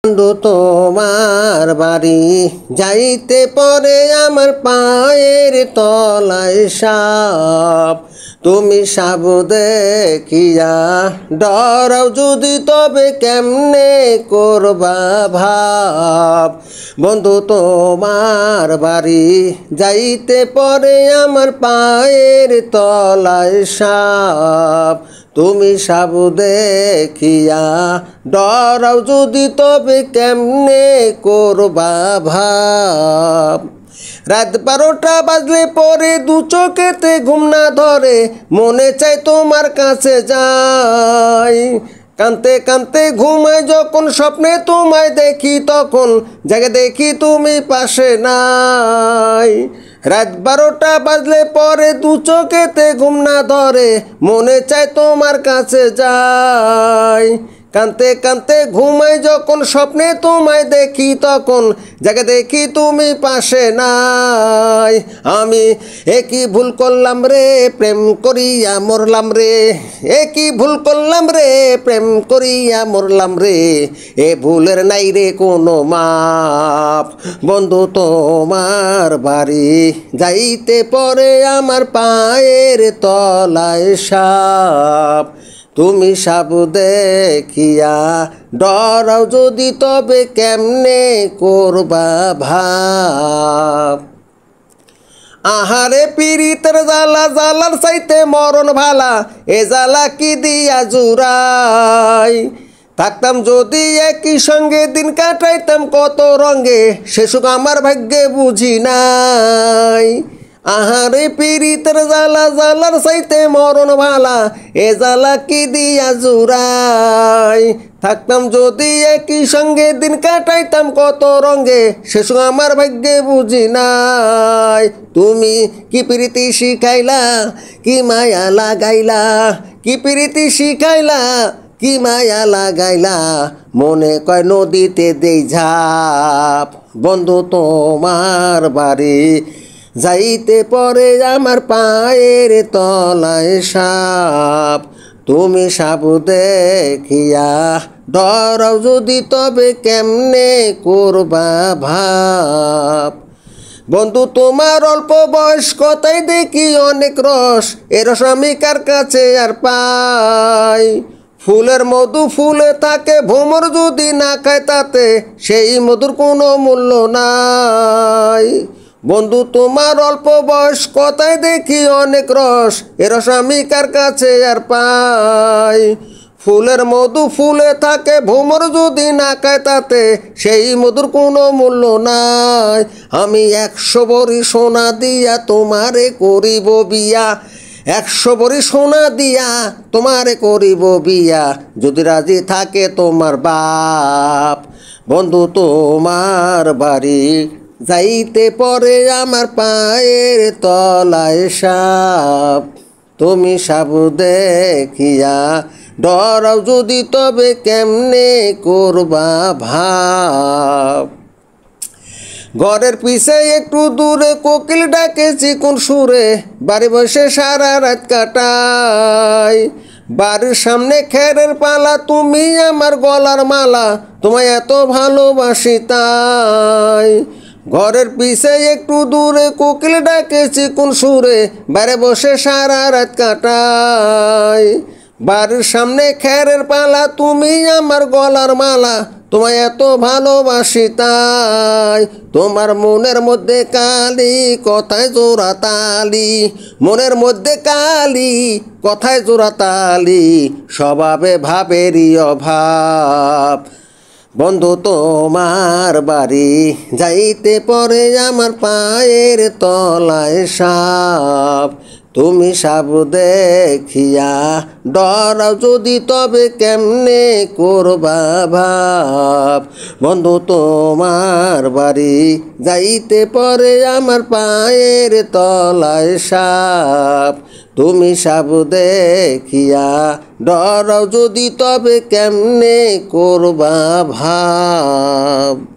বন্ধু তোমার বাড়ি যাইতে পরে আমার পায়ের তলায় সাপ, তুমি সাপ দেখিয়া ডরাও যদি তবে কেমনে করবা ভাব। বন্ধু তোমার বাড়ি যাইতে পরে আমার পায়ের তলায় সাপ, তুমি সাপ দেখিয়া ডরাও যদি তবে কেমনে করবা ভাব। রাত 12টা বাজলে পরে দু চোখেতে ঘুম না ধরে, মনে চাই তোমার কাছে যাই। কানতে কানতে ঘুমাই যখন স্বপ্নে তোমায় দেখি, তখন জাগে দেখি তুমি পাশে নাই। রাত 12টা বাজলে পরে দু চোখেতে ঘুম না ধরে, মনে চায় তোমার কাছে যাই। কানতে কানতে ঘুমাই যখন স্বপ্নে তোমায় দেখি, তখন জাগে দেখি তুমি পাশে নাই। আমি একই ভুল করলাম রে, প্রেম করিয়া মরলাম রে। একই ভুল করলাম রে, প্রেম করিয়া মরলাম রে। এ ভুলের নাই রে কোনো মাপ। বন্ধু তোমার বাড়ি যাইতে পরে আমার পায়ের তলায় সাপ, তুমি সাপ দেখিয়া ডরাও যদি তবে কেমনে করবা ভাব। আহারে পীড়িতের জ্বালা, জ্বালার চাইতে মরণ ভালা, এ জ্বালা কি দিয়া জুড়াই। থাকতাম যদি একই সঙ্গে দিন কাটাইতাম কত রঙে, সে সুখ আমার ভাগ্যে বুঝি নাই। আহারে পীড়িতের জ্বালা, জ্বালার চাইতে মরণ ভালা, এ জ্বালা কি দিয়া জুড়াই। থাকতাম যদি একই সঙ্গে দিন কাটাইতাম কত রঙে, সে সুখ আমার ভাগ্যে বুঝি নাই। তুমি কি প্রীতি শিখাইলা, কি মায়া লাগাইলা, কি প্রীতি শিখাইলা, কি মায়া লাগাইলা, মনে কয় নদীতে দেই ঝাপ। বন্ধু তোমার বাড়ি যাইতে পরে আমার পায়ের তলায় সাপ, তুমি সাপ দেখিয়া ডরাও যদি তবে কেমনে করবা ভাব। বন্ধু তোমার অল্প বয়স কথাই দেখি অনেক রস, এ রস আমি কার কাছে আর পাই। ফুলের মধু ফুলে থাকে, ভ্রমর যদি না খায় তাতে সেই মধুর কোনো মূল্য নাই। বন্ধু তোমার অল্প বয়স কথায় দেখি অনেক রস, এ রস আমি কার কাছে আর পাই। ফুলের মধু ফুলে থাকে, ভ্রমর যদি না খায় তাতে সেই মধুর কোনো মূল্য নাই। আমি 100 ভরি সোনা দিয়া তোমারে করিব বিয়া, 100 ভরি সোনা দিয়া তোমারে করিব বিয়া, যদি রাজি থাকে তোমার বাপ। বন্ধু তোমার বাড়ি যাইতে পরে আমার পায়ের তলায় সাপ, তুমি সাপ দেখিয়া ডরাও যদি তবে কেমনে করবা ভাব। ঘরের পিছে একটু দূরে কোকিল ডাকে চিকন সুরে, বাড়ি বসে সারা রাত কাটাই। বাড়ির সামনে খেরের পালা, তুমি আমার গলার মালা, তোমায় এত ভালোবাসি তাই। ঘরের পিছে একটু দূরে কোকিল ডাকে চিকন সুরে, বাইরে বসে সারা রাত কাটাই। বাড়ির সামনে খেরের পালা, তুমি আমার গলার মালা, তোমায় এত ভালোবাসি তাই। তোমার মনের মধ্যে কালি, কথায় জোড়া তালি, মনের মধ্যে কালি, কথায় জোড়া তালি, স্বভাবে ভাবেরই অভাব। বন্ধু তোমার বাড়ি যাইতে পরে আমার পায়ের তলায় সাপ, তুমি সাপ দেখিয়া ডরাও যদি তবে কেমনে করবা ভাব। বন্ধু তোমার বাড়ি যাইতে পরে আমার পায়ের তলায় সাপ, তুমি সাপ দেখিয়া ডরাও যদি তবে কেমনে করবা ভাব।